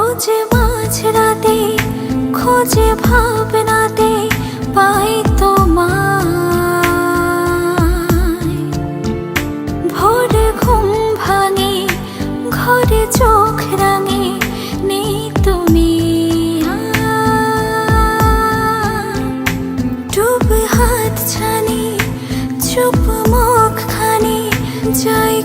খোঁজে মাঝরাতে, খোঁজে ভাবনাতে পাই তোমায়। ভোরে ঘুম ভাঙে, ঘরে চোখ রাঙে, নেই তুমি। ডুব হাত ছানি, চুপ মুখ খানি, যাই